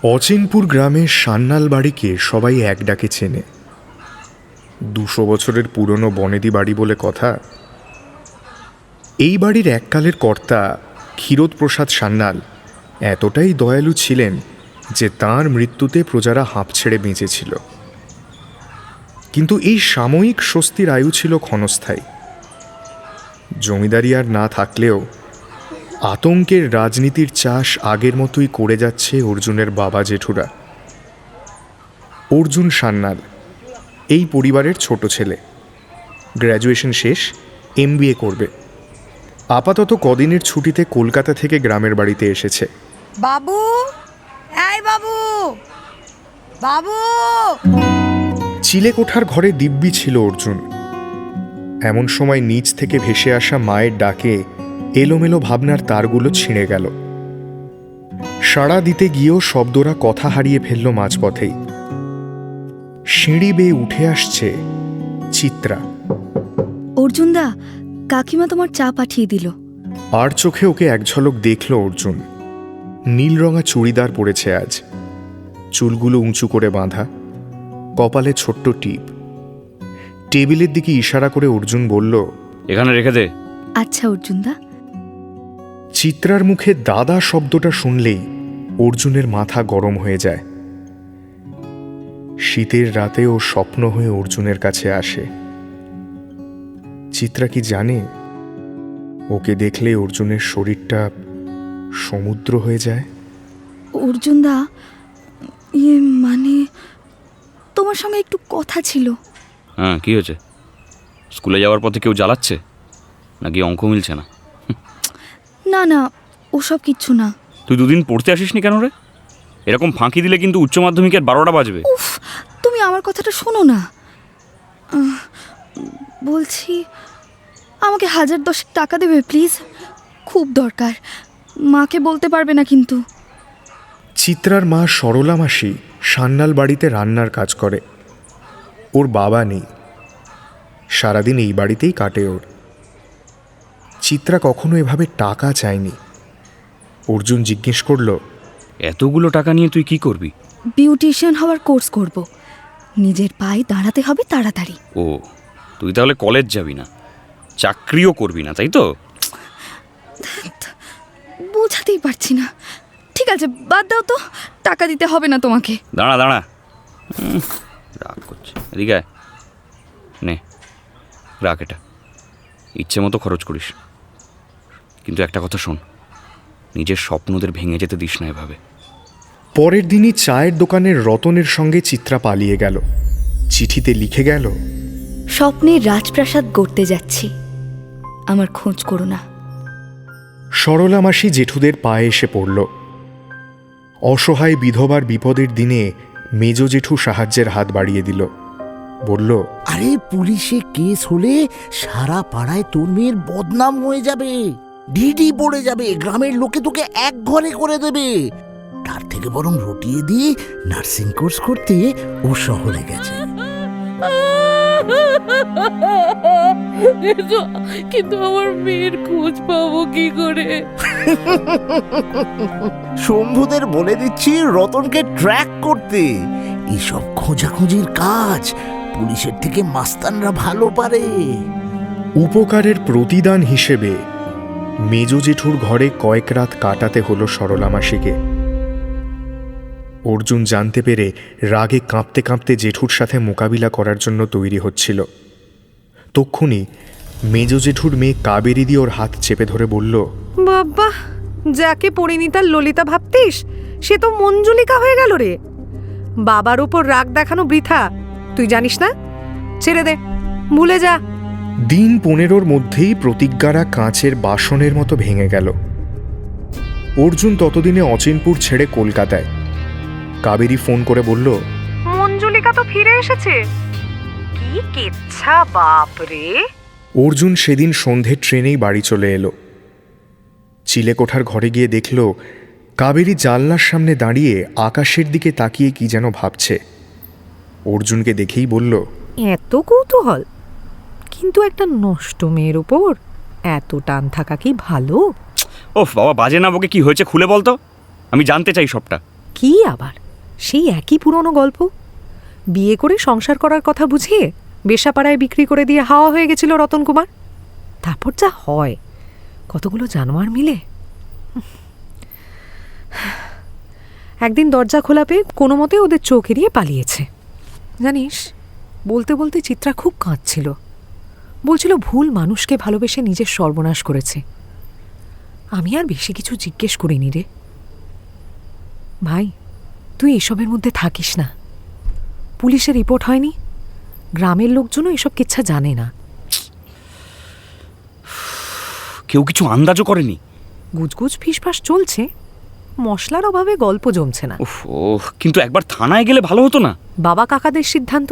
অচিনপুর গ্রামের সান্নাল বাড়িকে সবাই এক ডাকে চেনে। 200 বছরের পুরনো বনেদি বাড়ি বলে কথা। এই বাড়ির এককালের কর্তা ক্ষীরোদপ্রসাদ সান্যাল এতটাই দয়ালু ছিলেন যে তাঁর মৃত্যুতে প্রজারা হাঁপ ছেড়ে বেঁচেছিল। কিন্তু এই সাময়িক স্বস্তির আয়ু ছিল ক্ষণস্থায়ী। জমিদারি আর না থাকলেও আতঙ্কের রাজনীতির চাষ আগের মতোই করে যাচ্ছে অর্জুনের বাবা জেঠুরা। অর্জুন সান্যাল এই পরিবারের ছোট ছেলে, গ্র্যাজুয়েশন শেষ, MBA করবে। আপাতত কদিনের ছুটিতে কলকাতা থেকে গ্রামের বাড়িতে এসেছে। বাবু, এই বাবু, বাবু। চিলেকোঠার ঘরে দিব্যি ছিল অর্জুন। এমন সময় নিচ থেকে ভেসে আসা মায়ের ডাকে এলোমেলো ভাবনার তারগুলো ছিঁড়ে গেল। সাড়া দিতে গিয়েও শব্দরা কথা হারিয়ে ফেলল মাঝপথেই। সিঁড়ি বেয়ে উঠে আসছে চিত্রা। অর্জুনদা, কাকিমা তোমার চা পাঠিয়ে দিল। আর চোখে ওকে এক ঝলক দেখল অর্জুন। নীল রঙা চুড়িদার পরেছে আজ, চুলগুলো উঁচু করে বাঁধা, কপালে ছোট্ট টিপ। টেবিলের দিকে ইশারা করে অর্জুন বলল, এখানে রেখে দে। আচ্ছা অর্জুনদা। চিত্রার মুখে দাদা শব্দটা শুনলেই অর্জুনের মাথা গরম হয়ে যায়। শীতের রাতে ও স্বপ্ন হয়ে অর্জুনের কাছে আসে। চিত্রা কি জানে ওকে দেখলে অর্জুনের শরীরটা সমুদ্র হয়ে যায়? অর্জুনদা, মানে তোমার সঙ্গে একটু কথা ছিল। হ্যাঁ, কি হয়েছে? স্কুলে যাওয়ার পথে কেউ জ্বালাচ্ছে নাকি অঙ্ক মিলছে না? না না, ওসব কিচ্ছু না। তুই দুদিন পড়তে আসিসনি কেন রে? এরকম ফাঁকি দিলে কিন্তু উচ্চ মাধ্যমিকের 12টা বাজবে। উফ, তুমি আমার কথাটা শোনো না। বলছি, আমাকে 1010 টাকা দেবে প্লিজ, খুব দরকার। মাকে বলতে পারবে না কিন্তু। চিত্রার মা সরলা মাসি সান্যাল বাড়িতে রান্নার কাজ করে। ওর বাবা নেই, সারাদিন এই বাড়িতেই কাটে ওর। চিত্রা কখনো এভাবে টাকা চায়নি। অর্জুন জিজ্ঞেস করল, এতগুলো টাকা নিয়ে তুই কি করবি? বিউটিশিয়ান হওয়ার কোর্স করব, নিজের পায়ে দাঁড়াতে হবে তাড়াতাড়ি। ও, তুই তাহলে কলেজ যাবি না, চাকরিও করবি না, তাই তো? বোঝাতেই পারছি না। ঠিক আছে, বাদ দাও তো, টাকা দিতে হবে না তোমাকে। দাঁড়া দাঁড়া, রাগ করছে। এদিকে আয়, নে রাখ, এটা ইচ্ছে মতো খরচ করিস, কিন্তু একটা কথা শোন, নিজের স্বপ্নদের ভেঙে যেতে দিস না এভাবে। পরের দিনই চায়ের দোকানের রতনের সঙ্গে চিত্রা পালিয়ে গেল। চিঠিতে লিখে গেল, স্বপ্নের রাজপ্রাসাদ গড়তে যাচ্ছি, আমার খোঁজ করো না। সরলা মাসি জেঠুদের পায়ে এসে পড়ল। অসহায় বিধবার বিপদের দিনে মেজ জেঠু সাহায্যের হাত বাড়িয়ে দিল। বলল, আরে পুলিশে কেস হলে সারা পাড়ায় তোর মেয়ের বদনাম হয়ে যাবে, ডিডি পড়ে যাবে, গ্রামের লোকে তোকে এক ঘরে করে দেবে। তার থেকে বরং রটিয়ে দিয়ে নার্সিং কোর্স করতে ও শহরে গেছে। কিন্তু আমার মেয়ের খোঁজ পাবো কি করে? শম্ভুদের বলে দিচ্ছি রতনকে ট্র্যাক করতে। এসব খোঁজাখুঁজির কাজ পুলিশের থেকে মাস্তানরা ভালো পারে। উপকারের প্রতিদান হিসেবে মেজ জেঠুর ঘরে কয়েক রাত কাটাতে হলো সরলা মাসিকে। অর্জুন জানতে পেরে রাগে কাঁপতে কাঁপতে জেঠুর সাথে মোকাবিলা করার জন্য তৈরি হচ্ছিল। তক্ষুনি মেজ জেঠুর মেয়ে কাবেরী ওর হাত চেপে ধরে বলল, বাবা, যাকে পরিণীতার ললিতা ভাবতিস সে তো মঞ্জুলিকা হয়ে গেল রে। বাবার উপর রাগ দেখানো বৃথা, তুই জানিস না? ছেড়ে দে, ভুলে যা। দিন 15 মধ্যেই প্রতিজ্ঞারা কাঁচের বাসনের মতো ভেঙে গেল। অর্জুন ততদিনে অচিনপুর ছেড়ে কলকাতায়। কাবেরী ফোন করে বলল, মঞ্জুলিকা তো ফিরে এসেছে। কি কেচ্ছা বাপ রে! অর্জুন সেদিন সন্ধে ট্রেনেই বাড়ি চলে এলো। চিলেকোঠার ঘরে গিয়ে দেখল কাবেরী জানলার সামনে দাঁড়িয়ে আকাশের দিকে তাকিয়ে কি যেন ভাবছে। অর্জুনকে দেখেই বলল, এত কৌতূহল, কিন্তু একটা নষ্ট মেয়ের উপর এত টান থাকা কি ভালো? ওফ বাবা, বাজে না বকে, কি হয়েছে খুলে বলতো, আমি জানতে চাই সবটা। কি আবার সেই একই পুরনো গল্প। বিয়ে করে সংসার করার কথা বুঝিয়ে বেশাপাড়ায় বিক্রি করে দিয়ে হাওয়া হয়ে গেছিল রতন কুমার। তারপর যা হয়, কতগুলো জানোয়ার মিলে। একদিন দরজা খোলা পেয়ে কোনো মতে ওদের চোখ এড়িয়ে পালিয়েছে। জানিস, বলতে বলতে চিত্রা খুব কাঁদছিল। বলছিল ভুল মানুষকে ভালোবেসে নিজের সর্বনাশ করেছে। আমি আর বেশি কিছু জিজ্ঞেস করিনি রে। ভাই, তুই এসবের মধ্যে থাকিস না। পুলিশের রিপোর্ট হয়নি, গ্রামের লোকজনও এসব কিচ্ছা জানে না। কেউ কিছু আন্দাজও করেনি? গুজগুজ ফিসফাস চলছে, মশলার অভাবে গল্প জমছে না। উফ, কিন্তু একবার থানায় গেলে ভালো হতো না? বাবা কাকাদের সিদ্ধান্ত।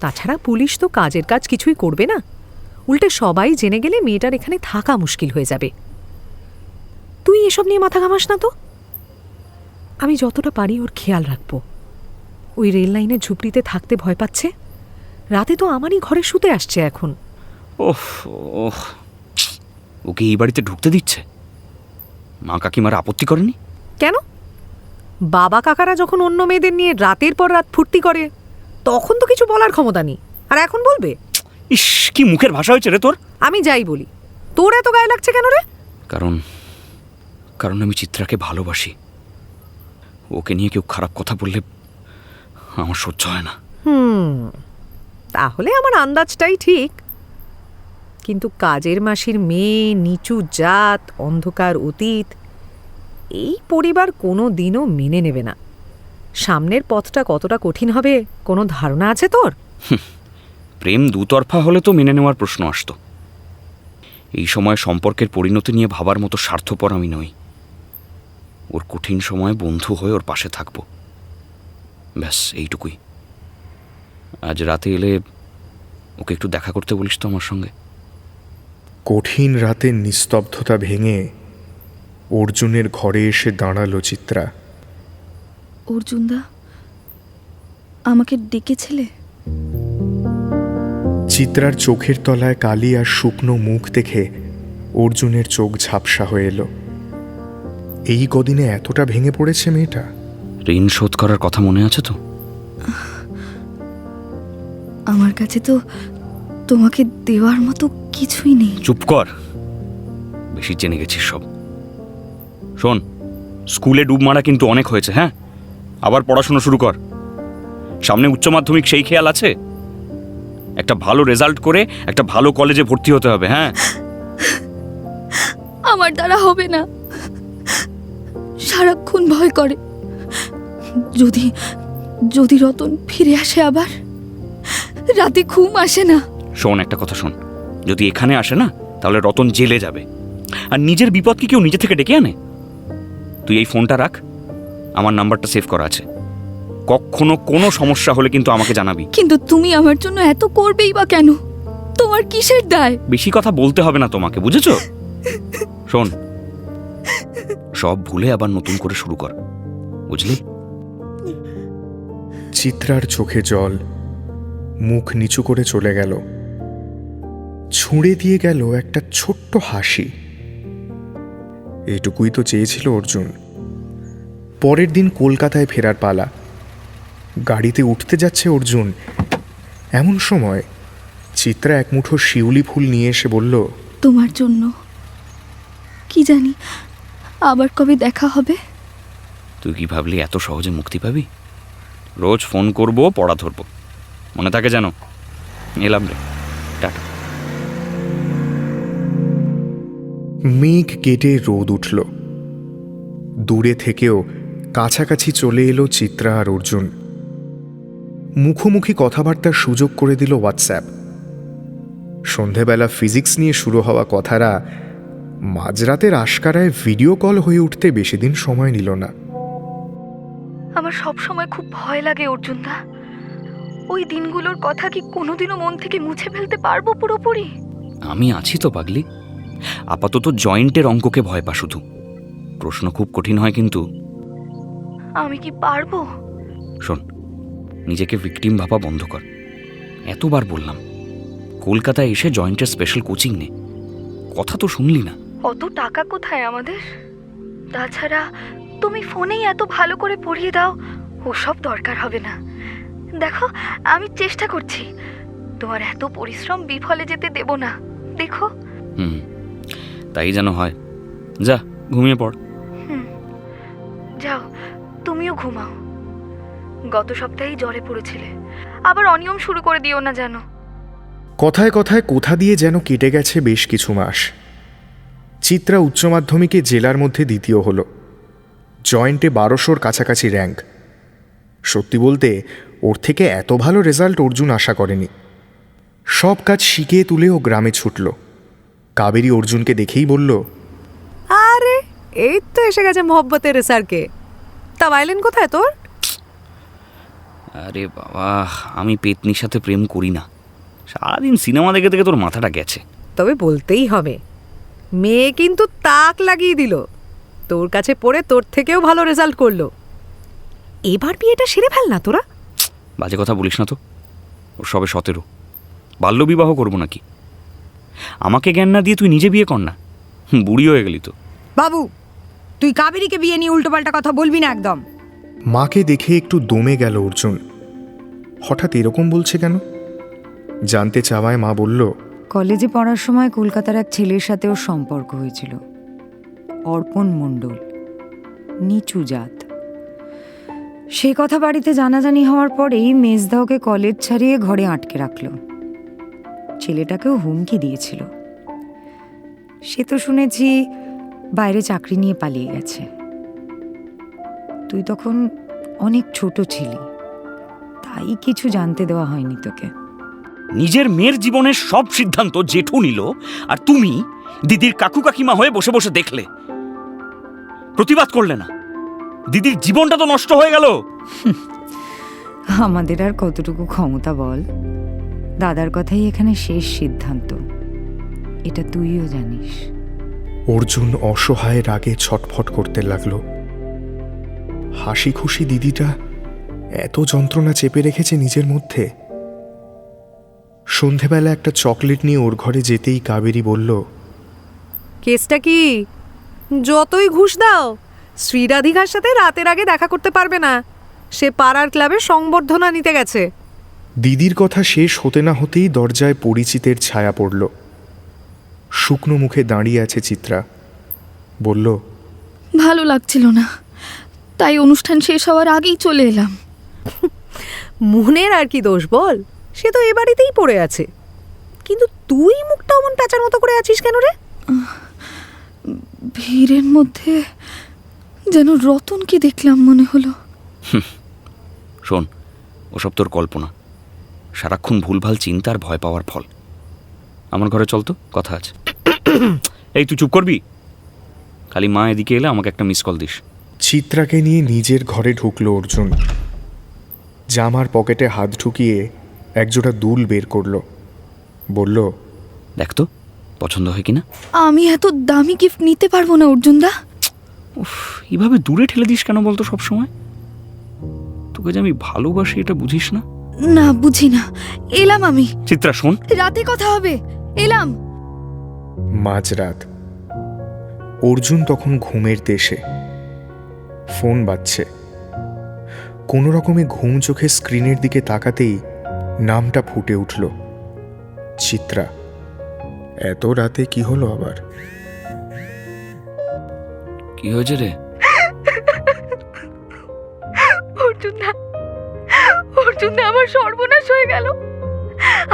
তাছাড়া পুলিশ তো কাজের কাজ কিছুই করবে না, উল্টে সবাই জেনে গেলে মেয়েটার এখানে থাকা মুশকিল হয়ে যাবে। তুই এসব নিয়ে মাথা ঘামাস না তো। আমি যতটা পারি ওর খেয়াল রাখবো। ওই রেল লাইনের ঝুপড়িতে থাকতে ভয় পাচ্ছে, রাতে তো আমারই ঘরে শুতে আসছে এখন। ওহ, ওকে এই বাড়িতে ঢুকতে দিচ্ছে? মা কাকিমার আপত্তি করেনি? কেন? বাবা কাকারা যখন অন্য মেয়েদের নিয়ে রাতের পর রাত ফুর্তি করে, তখন তো কিছু বলার ক্ষমতা নেই। আর এখন বলবে? ইস, কি মুখের ভাষা হয়েছে রে তোর। আমি যাই বলি, তোর এত গায়ে লাগছে কেন রে? কারণ আমি চিত্রাকে ভালোবাসি। ওকে নিয়ে কেউ খারাপ কথা বললে আমার সহ্য হয় না। তাহলে আমার আন্দাজটাই ঠিক। কিন্তু কাজের মাসির মেয়ে, নিচু জাত, অন্ধকার অতীত, এই পরিবার কোনো দিনও মেনে নেবে না। সামনের পথটা কতটা কঠিন হবে কোনো ধারণা আছে তোর? প্রেম দুতরফা হলে তো মেনে নেওয়ার প্রশ্ন আসতো। এই সময় সম্পর্কের পরিণতি নিয়ে ভাবার মতো স্বার্থপর আমি নই। ওর কঠিন সময় বন্ধু হয়ে ওর পাশে থাকবো, ব্যাস এইটুকুই। আজ রাতে এলে ওকে একটু দেখা করতে বলিস তো আমার সঙ্গে। কঠিন রাতের নিস্তব্ধতা ভেঙে অর্জুনের ঘরে এসে দাঁড়ালো চিত্রা। অর্জুনদা, আমাকে ডেকেছিলে? চিত্রার চোখের তলায় কালি আর শুকনো মুখ দেখে অর্জুনের চোখ ঝাপসা হয়ে এলো। এই কদিনে এতটা ভেঙে পড়েছে মেয়েটা। ঋণ শোধ করার কথা মনে আছে তো? আমার কাছে তো তোমাকে দেওয়ার মতো কিছুই নেই। চুপ কর, বেশি জেনে গেছিস সব। শোন, স্কুলে ডুব মারা কিন্তু অনেক হয়েছে। হ্যাঁ, আবার পড়াশোনা শুরু কর। সামনে উচ্চ মাধ্যমিক, সেই খেয়াল আছে? একটা ভালো রেজাল্ট করে একটা ভালো কলেজে ভর্তি হতে হবে। হ্যাঁ, আমার দ্বারা হবে না। সারাক্ষণ ভয় করে, যদি যদি রতন ফিরে আসে আবার। রাতে ঘুম আসে না। শোন, একটা কথা শোন, যদি এখানে আসে না তাহলে রতন জেলে যাবে। আর নিজের বিপদ কি কেউ নিজে থেকে ডেকে আনে? তুই এই ফোনটা রাখ, আমার নাম্বারটা সেভ করা আছে। কখনো কোনো সমস্যা হলে কিন্তু আমাকে জানাবি। কিন্তু তুমি আমার জন্য এত করবেই বা কেন? তোমার কিসের দায়? বেশি কথা বলতে হবে না তোমাকে, বুঝেছো? শোন, সব ভুলে আবার নতুন করে শুরু কর, বুঝলি? চিত্রার চোখে জল, মুখ নিচু করে চলে গেল। ছুঁড়ে দিয়ে গেল একটা ছোট্ট হাসি। এটুকুই তো চেয়েছিল অর্জুন। পরের দিন কলকাতায় ফেরার পালা। গাড়িতে উঠতে যাচ্ছে অর্জুন, এমন সময় চিত্রা এক মুঠো শিউলি ফুল নিয়ে এসে বলল, তোমার জন্য। কি জানি আবার কবে দেখা হবে। তুই কি ভাবলি এত সহজে মুক্তি পাবি? রোজ ফোন করবো, পড়া ধরবো, মনে থাকে যেন। এলাম রে, টাটা। মেঘ কেটে রোদ উঠল। দূরে থেকেও কাছাকাছি চলে এলো চিত্রা আর অর্জুন। মুখোমুখি কথাবার্তার সুযোগ করে দিল হোয়াটসঅ্যাপ। সন্ধেবেলা ফিজিক্স নিয়ে শুরু হওয়া কথারা মাঝরাতের আশকারায় ভিডিও কল হয়ে উঠতে বেশি দিন সময় নিল না। আমার সব সময় খুব ভয় লাগে অর্জুনদা। ওই দিনগুলোর কথা কি কোনোদিনও মন থেকে মুছে ফেলতে পারবো পুরোপুরি? আমি আছি তো পাগলি। আপাতত জয়েন্টের অঙ্ককে ভয় পা শুধু। প্রশ্ন খুব কঠিন হয় কিন্তু। আমি কি পারবো? শোন, নিজেকে ভিকটিম ভাবা বন্ধ কর। এতবার বললাম, কলকাতায় এসে জয়েন্টের স্পেশাল কোচিং নে। কথা তো শুনলি না। অত টাকা কোথায় আমাদের? তাছাড়া তুমি ফোনেই এত ভালো করে পড়িয়ে দাও, ওসব দরকার হবে না। দেখো, আমি চেষ্টা করছি, তোমার এত পরিশ্রম বিফলে যেতে দেব না। দেখো। তাই যেন হয়। যা ঘুমিয়ে পড়। যাও, তুমিও ঘুমাও। গত সপ্তাহেই জ্বরে পড়েছিলে, আবার অনিয়ম শুরু করে দিও না যেন। কথায় কথায় কোথা দিয়ে যেন কেটে গেছে বেশ কিছু মাস। চিত্রা উচ্চ মাধ্যমিকে জেলার মধ্যে দ্বিতীয় হলো, জয়েন্টে 1200-র কাছাকাছি র্যাঙ্ক। সত্যি বলতে ওর থেকে এত ভালো রেজাল্ট অর্জুন আশা করেনি। সব কাজ শিখিয়ে তুলে ও গ্রামে ছুটল। কাবেরী অর্জুনকে দেখেই বলল, আরে এই তো এসে গেছে মহব্বতের রেসারকে। তা ভাইলেন কোথায় তোর? আরে বাবা, আমি পেতনির সাথে প্রেম করি না। সারাদিন সিনেমা দেখে দেখে তোর মাথাটা গেছে। তবে বলতেই হবে, মেয়ে কিন্তু তাক লাগিয়ে দিল, তোর কাছে পড়ে তোর থেকেও ভালো রেজাল্ট করলো। এবার বিয়েটা সেরে ফেল না তোরা। বাজে কথা বলিস না তো, ওর সবে 17। বাল্যবিবাহ করবো নাকি? আমাকে জ্ঞান না দিয়ে তুই নিজে বিয়ে কর না, বুড়ি হয়ে গেলি তো। বাবু, তুই কাবেরীকে বিয়ে নিয়ে উল্টোপাল্টা কথা বলবি না একদম। মাকে দেখে একটু দমে গেল অর্জুন। হঠাৎ এরকম বলছে কেন জানতে চাওয়ায় মা বলল, কলেজে পড়ার সময় কলকাতার এক ছেলের সাথে ওর সম্পর্ক হয়েছিল, অর্পণ মণ্ডল, নিচু জাত। সে কথা বাড়িতে জানাজানি হওয়ার পরেই মেজদা ওকে কলেজ ছাড়িয়ে ঘরে আটকে রাখলো। ছেলেটাকেও হুমকি দিয়েছিল। সে তো শুনেছি বাইরে চাকরি নিয়ে পালিয়ে গেছে। তুই তখন অনেক ছোট ছিলি, তাই কিছু জানতে দেওয়া হয়নি তোকে। নিজের মেয়ের জীবনের সব সিদ্ধান্ত জেঠু নিল, আর তুমি দিদির কাকু কাকিমা হয়ে বসে বসে দেখলে, প্রতিবাদ করলে না। দিদির জীবনটা তো নষ্ট হয়ে গেল। আমাদের আর কতটুকু ক্ষমতা বল? দাদার কথাই এখানে শেষ সিদ্ধান্ত, এটা তুইও জানিস। অর্জুন অসহায় রাগে ছটফট করতে লাগলো। হাসি খুশি দিদিটা এত যন্ত্রণা চেপে রেখেছে নিজের মধ্যে। সন্ধেবেলা একটা চকলেট নিয়ে ওর ঘরে যেতেই কাবেরী বলল, কেসটা কি? যতই ঘুষ দাও, শ্রীরাধিকার সাথে রাতের আগে দেখা করতে পারবে না। সে পাড়ার ক্লাবে সংবর্ধনা নিতে গেছে। দিদির কথা শেষ হতে না হতেই দরজায় পরিচিতের ছায়া পড়ল। শুকনো মুখে দাঁড়িয়ে আছে চিত্রা। বলল, ভালো লাগছিল না, তাই অনুষ্ঠান শেষ হওয়ার আগেই চলে এলাম। মুহনের আর কি দোষ বল, সে তো এ বাড়িতেই পড়ে আছে। কিন্তু তুই মুখটা অমন প্যাঁচার মতো করে আছিস কেন রে? ভিড়ের মধ্যে যেন রতনকে দেখলাম মনে হলো। শোন, ওসব তোর কল্পনা, সারাক্ষণ ভুলভাল চিন্তা আর ভয় পাওয়ার ফল। আমার ঘরে চল তো, কথা আছে। এই তুই চুপ করবি? খালি মা এদিকে এলে আমাকে একটা মিস কল দিস। চিত্রাকে নিয়ে নিজের ঘরে ঢুকলো অর্জুন। জামার পকেটে হাত ঢুকিয়ে একজোড়া দুল বের করলো। বলল, দেখ তো পছন্দ হয় কিনা। আমি এত দামি গিফট নিতে পারবো না অর্জুনদা। উফ, এভাবে দূরে ঠেলে দিস কেন বলতো সব সময়? তোকে যে আমি ভালোবাসি এটা বুঝিস না? না, বুঝি না। এলাম আমি। চিত্রা শোন, রাতে কথা হবে, এলাম। মাঝরাত। অর্জুন তখন ঘুমের দেশে। ফোন বাজছে। কোনো রকমে ঘুম চোখে স্ক্রিনের দিকে তাকাতেই নামটা ফুটে উঠল, চিত্রা। এত রাতে কি হলো আবার? কি হয়েছে রে? অর্জুনদা, অর্জুনদা, আমার সর্বনাশ হয়ে গেল।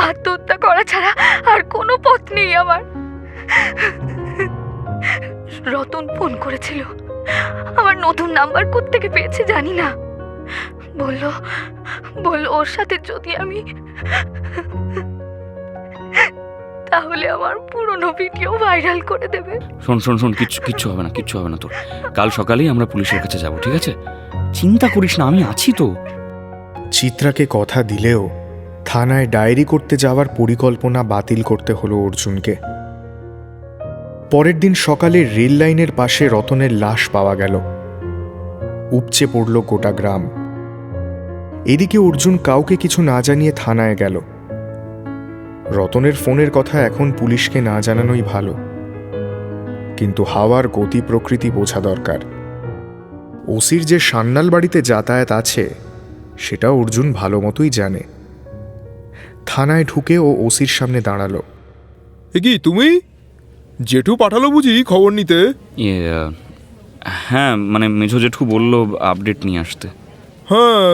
আত্মহত্যা করা ছাড়া আর কোনো পথ নেই আমার। রতন ফোন করেছিল, আমার নতুন নাম্বার কোত্থেকে পেয়েছে জানি না। বলল ওর সাথে যদি আমি, তাহলে আমার পুরনো ভিডিও ভাইরাল করে দেবে। শোন শোন শোন, কিচ্ছু হবে না, কিচ্ছু হবে না তোর। কাল সকালেই আমরা পুলিশের কাছে যাব, ঠিক আছে? চিন্তা করিস না, আমি আছি তো। চিত্রাকে কথা দিলেও থানায় ডায়েরি করতে যাওয়ার পরিকল্পনা বাতিল করতে হলো অর্জুনকে। পরের দিন সকালে রেল লাইনের পাশে রতনের লাশ পাওয়া গেল। উপচে পড়ল গোটা গ্রাম। এদিকে অর্জুন কাউকে কিছু না জানিয়ে থানায় গেল। রতনের ফোনের কথা এখন পুলিশকে না জানানোই ভালো, কিন্তু হাওয়ার গতি প্রকৃতি বোঝা দরকার। ওসির যে সান্যাল বাড়িতে যাতায়াত আছে সেটা অর্জুন ভালো মতোই জানে। থানায় ঢুকে ও ওসির সামনে দাঁড়ালো। এ কি তুমি? জেঠু পাঠালো বুঝি খবর নিতে? ইয়ে হ্যাঁ, মানে মেঝো জেঠু বললো আপডেট নিয়ে আসতে। হ্যাঁ,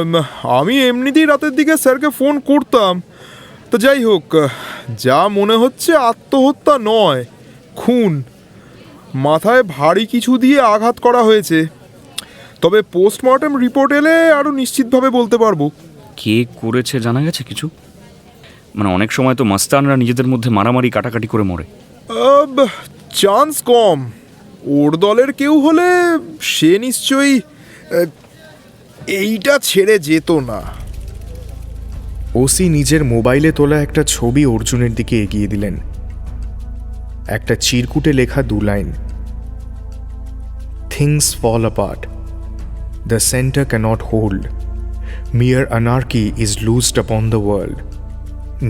আমি এমনিতেই রাতের দিকে স্যারকে ফোন করতাম। তো যাই হোক, যা মনে হচ্ছে আত্মহত্যা নয়, খুন। মাথায় ভারী কিছু দিয়ে আঘাত করা হয়েছে। তবে পোস্টমর্টেম রিপোর্ট এলে আরও নিশ্চিতভাবে বলতে পারবো। কে করেছে জানা গেছে কিছু? মানে অনেক সময় তো মাস্তানরা নিজেদের মধ্যে মারামারি কাটাকাটি করে মরে। চান্স কম। ওর দলের কেউ হলে সে নিশ্চয়ই এইটা ছেড়ে যেত না। ওসি নিজের মোবাইলে তোলা একটা ছবি অর্জুনের দিকে এগিয়ে দিলেন। একটা চিরকুটে লেখা 2 line. Things fall apart, the centre cannot hold, mere anarchy is loosed upon the world.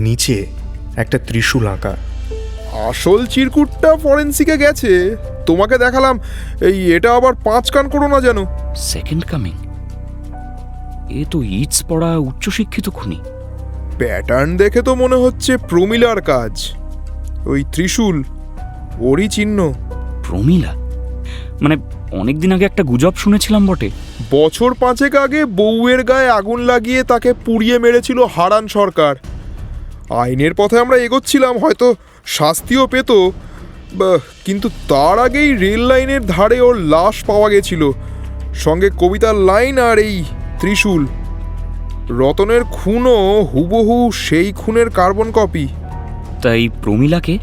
নিচে একটা ত্রিশূল আঁকা। আসল চিরকুটটা ফরেন্সিকে গেছে, তোমাকে দেখালাম। এটা আবার 5 কান করো না যেন। Second coming? এ তো ইটস পড়া উচ্চশিক্ষিত খুনি। প্যাটার্ন দেখে তো মনে হচ্ছে প্রমিলার কাজ। ওই ত্রিশূল ওরই চিহ্ন। প্রমিলা? মানে অনেকদিন আগে একটা গুজব শুনেছিলাম বটে। বছর 5 আগে বউয়ের গায়ে আগুন লাগিয়ে তাকে পুড়িয়ে মেরেছিল হারান সরকার। আইনের পথে আমরা এগোচ্ছিলাম, হয়তো শাস্তিও পেত। কিন্তু তার আগেই রেল লাইনের ধারে ওর লাশ পাওয়া গেছিল, সঙ্গে কবিতার লাইন আর এই ত্রিশূল। রতনের খুনও হুবহু সেই খুনের কার্বন কপি। তাই প্রমিলাকে?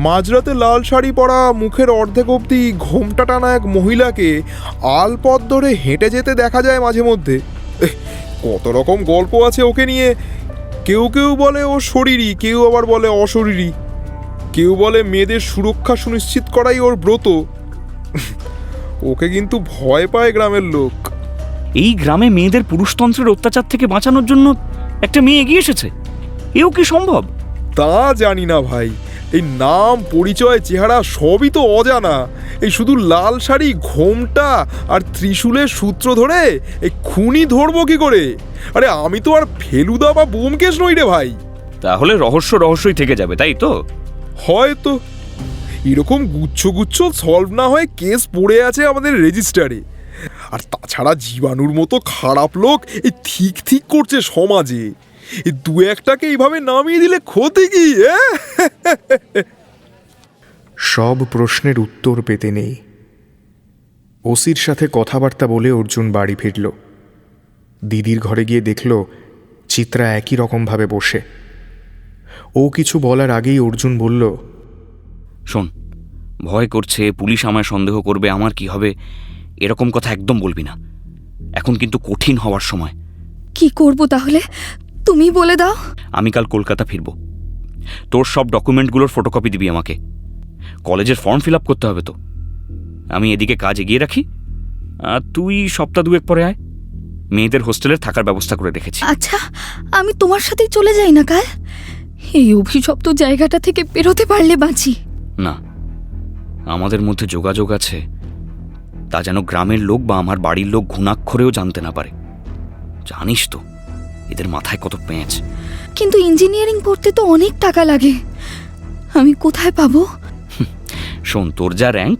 মাঝরাতে লাল শাড়ি পরা, মুখের অর্ধেক অবধি ঘোমটা টানা এক মহিলাকে আলপথ ধরে হেঁটে যেতে দেখা যায় মাঝে মধ্যে। কত রকম গল্প আছে ওকে নিয়ে। কেউ কেউ বলে ও শরীরী, কেউ আবার বলে অশরীরী। কেউ বলে মেয়েদের সুরক্ষা সুনিশ্চিত করাই ওর ব্রত। ওকে কিন্তু ভয় পায় গ্রামের লোক। এই গ্রামে মেয়েদের পুরুষতন্ত্রের অত্যাচার থেকে বাঁচানোর জন্য একটা মেয়ে এগিয়ে এসেছে? এও কি সম্ভব? তা জানি না ভাই। এই নাম, পরিচয়, চেহারা সবই তো অজানা। এই শুধু লাল শাড়ি, ঘোমটা আর ত্রিশূলের সূত্র ধরে এই খুনি ধরবো কি করে? আরে আমি তো আর ফেলুদা বা বোমকেশ নই রে ভাই। তাহলে রহস্যই থেকে যাবে, তাই তো? হয়তো এরকম গুচ্ছ গুচ্ছ সলভ না হয়ে কেস পড়ে আছে আমাদের রেজিস্টারে। আর তাছাড়া জীবাণুর মতো খারাপ লোক এই ঠিক করছে সমাজে। এই 2-1টাকে এইভাবে নামিয়ে দিলে ক্ষতি কি? সব প্রশ্নের উত্তর পেতে নেই। ওসির সাথে কথাবার্তা বলে অর্জুন বাড়ি ফিরল। দিদির ঘরে গিয়ে দেখল চিত্রা একই রকমভাবে বসে। ও কিছু বলার আগেই অর্জুন বলল, শোন, ভয় করছে, পুলিশ আমায় সন্দেহ করবে, আমার কি হবে, এরকম কথা একদম বলবি না। এখন কিন্তু কঠিন হওয়ার সময়। কি করব তাহলে? তুমি বলে দাও। আমি কাল কলকাতা ফিরব। তোর সব ডকুমেন্টগুলোর ফটোকপি দিবি আমাকে। কলেজের ফর্ম ফিল আপ করতে হবে তো। আমি এদিকে কাজ এগিয়ে রাখি, আর তুই সপ্তাহ 2 পরে আয়। মেয়েদের হোস্টেলের থাকার ব্যবস্থা করে রেখেছি। আচ্ছা, আমি তোমার সাথেই চলে যাই না কাল? এই অভিশপ্ত জায়গাটা থেকে বেরোতে পারলে বাঁচি। না, আমাদের মধ্যে যোগাযোগ আছে, তা যেন গ্রামের লোক বা আমার বাড়ির লোক ঘুণাক্ষরেও জানতে না পারে। জানিস তো এদের মাথায় কত পেঁচ। কিন্তু ইঞ্জিনিয়ারিং পড়তে তো অনেক টাকা লাগে, আমি কোথায় পাবো? শোন, তোর যা র্যাঙ্ক,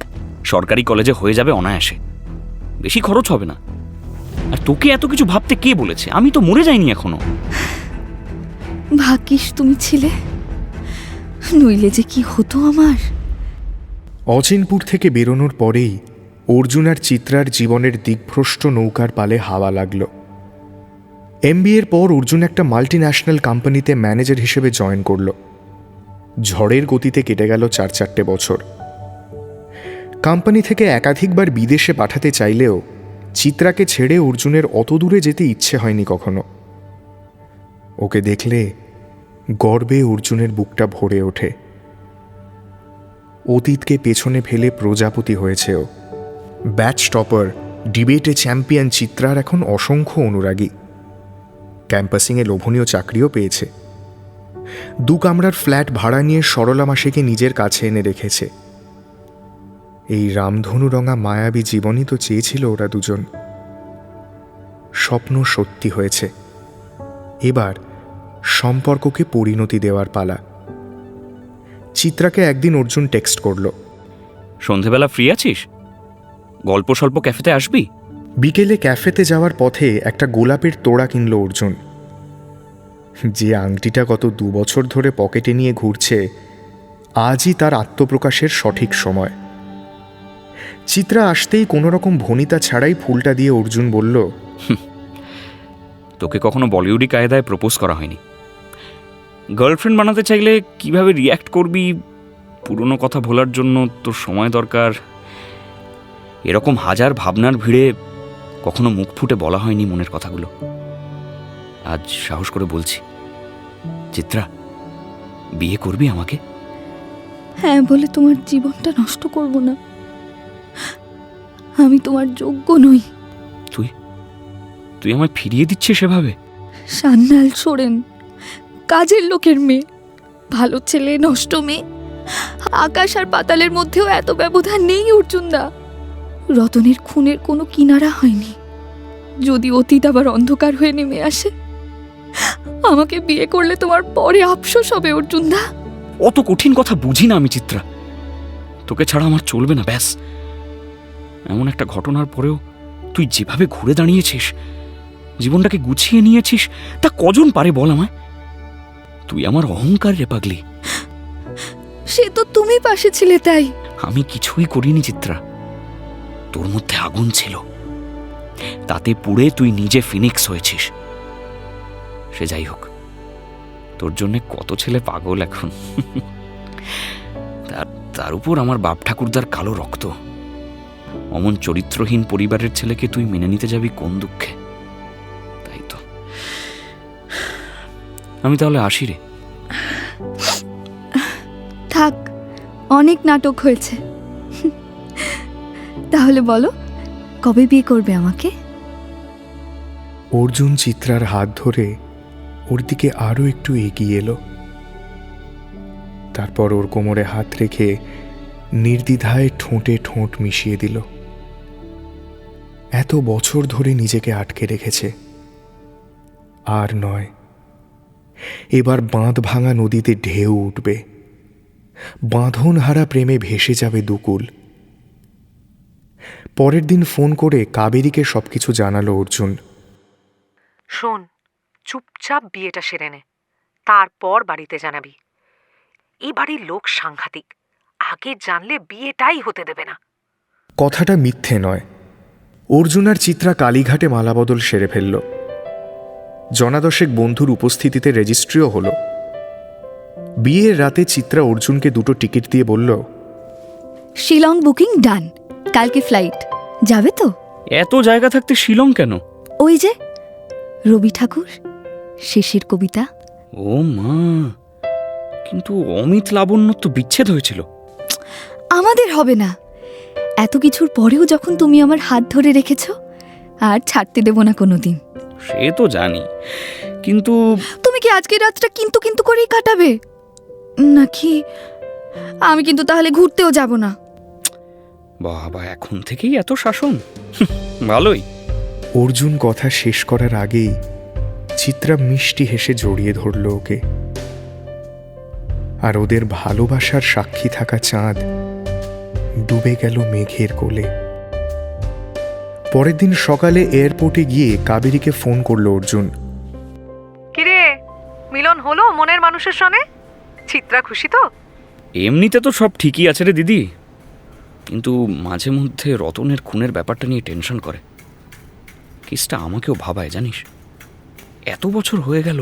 সরকারি কলেজে হয়ে যাবে অনায়াসে, বেশি খরচ হবে না। আর তোকে এত কিছু ভাবতে কে বলেছে? আমি তো মরে যাইনি এখনো। ভাগ্যিস তুমি ছিলে, নইলে যে কি হতো আমার। অচিনপুর থেকে বেরোনোর পরেই অর্জুন আর চিত্রার জীবনের দিকভ্রষ্ট নৌকার পালে হাওয়া লাগল। MBA-র পর অর্জুন একটা মাল্টিন্যাশনাল কোম্পানিতে ম্যানেজার হিসেবে জয়েন করল। ঝড়ের গতিতে কেটে গেল 4-4টে বছর। কোম্পানি থেকে একাধিকবার বিদেশে পাঠাতে চাইলেও চিত্রাকে ছেড়ে অর্জুনের অত দূরে যেতে ইচ্ছে হয়নি কখনো। ওকে দেখলে গর্বে অর্জুনের বুকটা ভরে ওঠে। অতীতকে পেছনে ফেলে প্রজাপতি হয়েছে ও। ব্যাচ টপার, ডিবেটে চ্যাম্পিয়ন চিত্রার এখন অসংখ্য অনুরাগী। ক্যাম্পাসিংয়ে লোভনীয় চাকরিও পেয়েছে। 2 কামরার ফ্ল্যাট ভাড়া নিয়ে সরলা মাসিকে নিজের কাছে এনে রেখেছে। এই রামধনু রঙা মায়াবী জীবনই তো চেয়েছিল ওরা দুজন। স্বপ্ন সত্যি হয়েছে। এবার সম্পর্ককে পরিণতি দেওয়ার পালা। চিত্রাকে একদিন অর্জুন টেক্সট করল, সন্ধেবেলা ফ্রি আছিস? গল্প স্বল্প ক্যাফেতে আসবি? বিকেলে ক্যাফেতে যাওয়ার পথে একটা গোলাপের তোড়া কিনল অর্জুন। যে আংটিটা গত 2 বছর ধরে পকেটে নিয়ে ঘুরছে, আজই তার আত্মপ্রকাশের সঠিক সময়। চিত্রা আসতেই কোনো রকম ভনিতা ছাড়াই ফুলটা দিয়ে অর্জুন বলল, তোকে কখনো বলিউডি কায়দায় প্রপোজ করা হয়নি। গার্লফ্রেন্ড বানাতে চাইলে কিভাবে রিয়্যাক্ট করবি, পুরনো কথা ভোলার জন্য তোর সময় দরকার, এরকম হাজার ভাবনার ভিড়ে কখনো মুখ ফুটে বলা হয়নি মনের কথাগুলো। আজ সাহস করে বলছি, চিত্রা, বিয়ে করবি আমাকে? হ্যাঁ বলে তোমার জীবনটা নষ্ট করব না। আমি তোমার যোগ্য নই। তুই তুই আমায় ফিরিয়ে দিচ্ছিস সেভাবে? সান্যাল সোরেন, কাজের লোকের মেয়ে, ভালো ছেলে নষ্ট মেয়ে। আকাশ আর পাতালের মধ্যেও এত ব্যবধান নেই অর্জুনদা। রতনের খুনের কোনো কিনারা হয়নি। যদি অতীত আবার অন্ধকার হয়ে নেমে আসে, আমাকে বিয়ে করলে তোমার পরে আফসোস হবে অর্জুনদা। অত কঠিন কথা বুঝি না আমি, চিত্রা। তোকে ছাড়া আমার চলবে না, ব্যাস। এমন একটা ঘটনার পরেও তুই যেভাবে ঘুরে দাঁড়িয়েছিস, জীবনটাকে গুছিয়ে নিয়েছিস, তা কজন পারে বল আমায়? তুই আমার অহংকার রে পাগলি। সে তো তুমি পাশে ছিলে তাই। আমি কিছুই করিনি চিত্রা, তোর মধ্যে আগুন ছিল, তাতে পুড়ে তুই নিজে ফিনিক্স হয়েছিস। সে যাই হোক, তোর জন্য কত ছেলে পাগল এখন। তার উপর আমার বাপ ঠাকুরদার কালো রক্ত। অমন চরিত্রহীন পরিবারের ছেলেকে তুই মেনে নিতে যাবি কোন দুঃখে? তাই তো। আমি তাহলে আসি রে। থাক, অনেক নাটক হয়েছে। তাহলে বলো, কবে বিয়ে করবে আমাকে? অর্জুন চিত্রার হাত ধরে ওর দিকে আরও একটু এগিয়ে এলো। তারপর ওর কোমরে হাত রেখে নির্দ্বিধায় ঠোঁটে ঠোঁট মিশিয়ে দিল। এত বছর ধরে নিজেকে আটকে রেখেছে, আর নয়। এবার বাঁধ ভাঙা নদীতে ঢেউ উঠবে, বাঁধন হারা প্রেমে ভেসে যাবে দুকুল। পরের দিন ফোন করে কাবেরীকে সবকিছু জানালো অর্জুন। শোন, চুপচাপ বিয়েটা সেরে নে, তারপর বাড়িতে জানাবি। এই বাড়ির লোক সাংঘাতিক, আগে জানলে বিয়েটাই হতে দেবে না। কথাটা মিথ্যে নয়। অর্জুন আর চিত্রা কালীঘাটে মালাবদল সেরে ফেলল। জনাদশেক বন্ধুর উপস্থিতিতে রেজিস্ট্রিও হলো। বিয়ের রাতে চিত্রা অর্জুনকে 2টো টিকিট দিয়ে বলল, শিলং বুকিং ডান, কালকে ফ্লাইট। যাবে তো? এত জায়গা থাকতে শিলং কেন? ওই যে রবি ঠাকুর শেষের কবিতা। ও মা, কিন্তু অমিত লাবণ্য তো বিচ্ছেদ হয়েছিল। আমাদের হবে না। এত কিছুর পরেও যখন তুমি আমার হাত ধরে রেখেছ, আর ছাড়তে দেব না কোনোদিন। সে তো জানি, কিন্তু তুমি কি আজকের রাতটা কিন্তু কিন্তু করেই কাটাবে নাকি? আমি কিন্তু তাহলে ঘুরতেও যাব না। বাবা, এখন থেকেই এত শাসন? ভালোই। অর্জুন কথা শেষ করার আগেই চিত্রা মিষ্টি হেসে জড়িয়ে ধরল ওকে। আর ওদের ভালোবাসার সাক্ষী থাকা চাঁদ ডুবে গেল মেঘের কোলে। পরের দিন সকালে এয়ারপোর্টে গিয়ে কাবেরীকে ফোন করলো অর্জুন। কিরে, মিলন হলো মনের মানুষের সঙ্গে? চিত্রা খুশি তো? এমনিতে তো সব ঠিকই আছে রে দিদি, কিন্তু মাঝে মধ্যে রতনের খুনের ব্যাপারটা নিয়ে টেনশন করে। কেসটা আমাকেও ভাবায়, জানিস। এত বছর হয়ে গেল,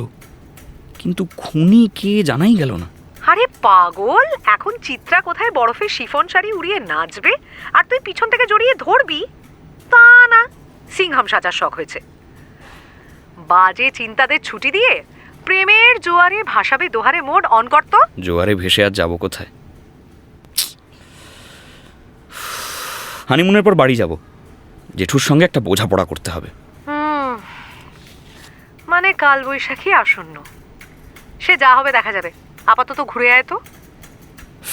কিন্তু খুনি কে জানাই গেল না। আরে পাগল, এখন চিত্রা কোথায় বরফের শিফন শাড়ি উড়িয়ে নাচবে আর তুই পিছন থেকে জড়িয়ে ধরবি? তা না, সিংহাম সাজার শখ হয়েছে। বাজে চিন্তাদের ছুটি দিয়ে প্রেমের জোয়ারে ভাসাবে দোহারে মোড অন করতো। জোয়ারে ভেসে আর যাবো কোথায়? হানিমুনের পর বাড়ি যাব, জেঠুর সঙ্গে একটা বোঝাপড়া করতে হবে। মানে কাল বৈশাখী আসন্ন, সে যা হবে দেখা যাবে। আপাতত ঘুরে আয় তো।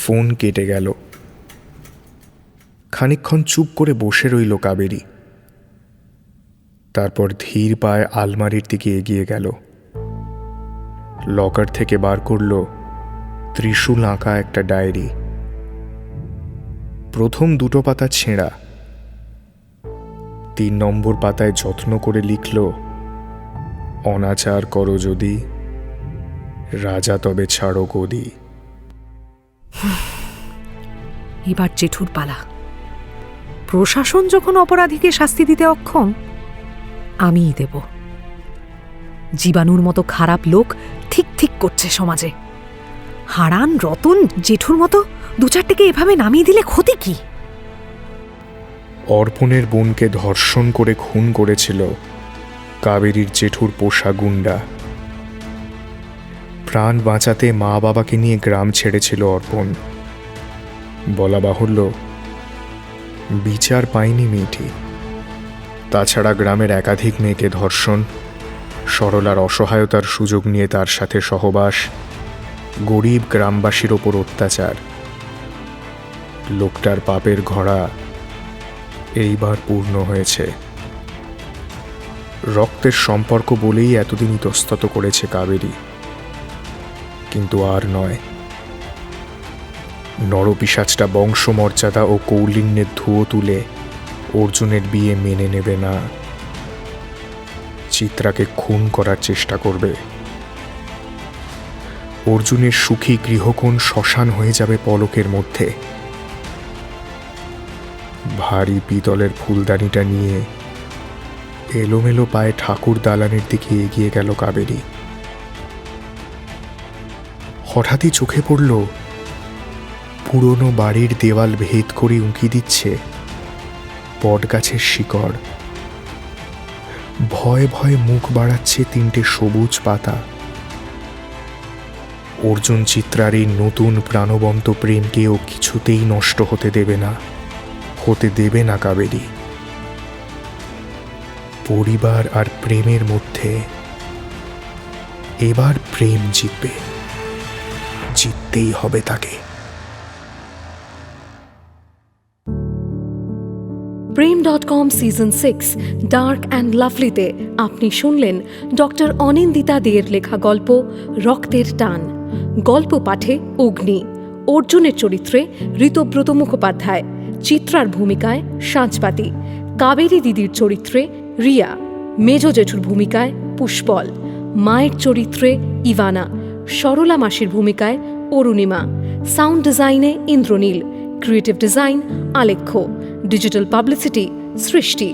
ফোন কেটে গেল। খানিকক্ষণ চুপ করে বসে রইল কাবেরী। তারপর ধীর পায়ে আলমারির দিকে এগিয়ে গেল। লকার থেকে বার করল ত্রিশূল আঁকা একটা ডায়েরি। প্রথম দুটো পাতা ছেঁড়া। 3 নম্বর পাতায় যত্ন করে লিখল, অনাচার করো যদি, রাজা তবে ছাড়ো গদি। এবার জেঠুর পালা। প্রশাসন যখন অপরাধীকে শাস্তি দিতে অক্ষম, আমিই দেব। জীবাণুর মতো খারাপ লোক ঠিক ঠিক করছে সমাজে। হারান, রতন, জেঠুর মতো 2-4টেকে এভাবে নামিয়ে দিলে ক্ষতি কি? অর্পণের বোনকে ধর্ষণ করে খুন করেছিল কাবেরীর জেঠুর পোষা গুন্ডা। প্রাণ বাঁচাতে মা বাবাকে নিয়ে গ্রাম ছেড়েছিল অর্পণ। বলা বাহুল্য, বিচার পায়নি মেয়েটি। তাছাড়া গ্রামের একাধিক মেয়েকে ধর্ষণ, সরলার অসহায়তার সুযোগ নিয়ে তার সাথে সহবাস, গরিব গ্রামবাসীর ওপর অত্যাচার। লোকটার পাপের ঘোড়া এইবার পূর্ণ হয়েছে। রক্তের সম্পর্ক বলেই এতদিন ইতস্তত করেছে কাবেরী, কিন্তু আর নয়। নরপিশাচটা বংশমর্যাদা ও কৌলিন্যের ধুয়ো তুলে অর্জুনের বিয়ে মেনে নেবে না। চিত্রাকে খুন করার চেষ্টা করবে। অর্জুনের সুখী গৃহকোণ শ্মশান হয়ে যাবে পলকের মধ্যে। ভারী পিতলের ফুলদানিটা নিয়ে এলোমেলো পায়ে ঠাকুর দালানের দিকে এগিয়ে গেল কাবেরী। হঠাৎই চোখে পড়ল পুরনো বাড়ির দেওয়াল ভেদ করে উঁকি দিচ্ছে বটগাছের শিকড়। ভয়ে ভয়ে মুখ বাড়াচ্ছে 3টে সবুজ পাতা। অর্জুন চিত্রার এই নতুন প্রাণবন্ত প্রেমকে ও কিছুতেই নষ্ট হতে দেবে না, হতে দেবে না কাবেরী। পরিবার আর প্রেমের মধ্যে এবার প্রেম জিতবে, জিততেই হবে তাকে। প্রেম.com সিজন 6 ডার্ক অ্যান্ড লাভলিতে আপনি শুনলেন ডক্টর অনিন্দিতা দের লেখা গল্প রক্তের টান। গল্প পাঠে অগ্নি, অর্জুনের চরিত্রে ঋতব্রত মুখোপাধ্যায়, চিত্রার ভূমিকায় সাঁচপাতি, কাবেরী দিদির চরিত্রে রিয়া, মেজ জেঠুর ভূমিকায় পুষ্পল, মায়ের চরিত্রে ইভানা, সরলা মাসির ভূমিকায় অরুণিমা, সাউন্ড ডিজাইনে Indranil, creative design Alekhya, digital publicity Srishti,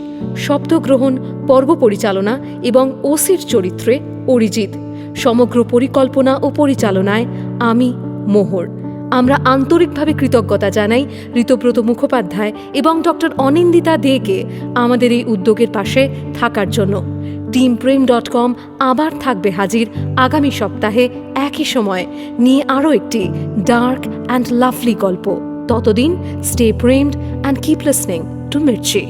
শব্দগ্রহণ, পর্ব পরিচালনা এবং ওসির চরিত্রে অরিজিৎ, সমগ্র পরিকল্পনা ও পরিচালনায় আমি মোহর। আমরা আন্তরিকভাবে কৃতজ্ঞতা জানাই ঋতব্রত মুখোপাধ্যায় এবং ডক্টর অনিন্দিতা দেকে আমাদের এই উদ্যোগের পাশে থাকার জন্য। টিম প্রেম.com আবার থাকবে হাজির আগামী সপ্তাহে একই সময় নিয়ে আরও একটি ডার্ক অ্যান্ড লাভলি গল্প। ততদিন stay primed and keep listening to Mirchi.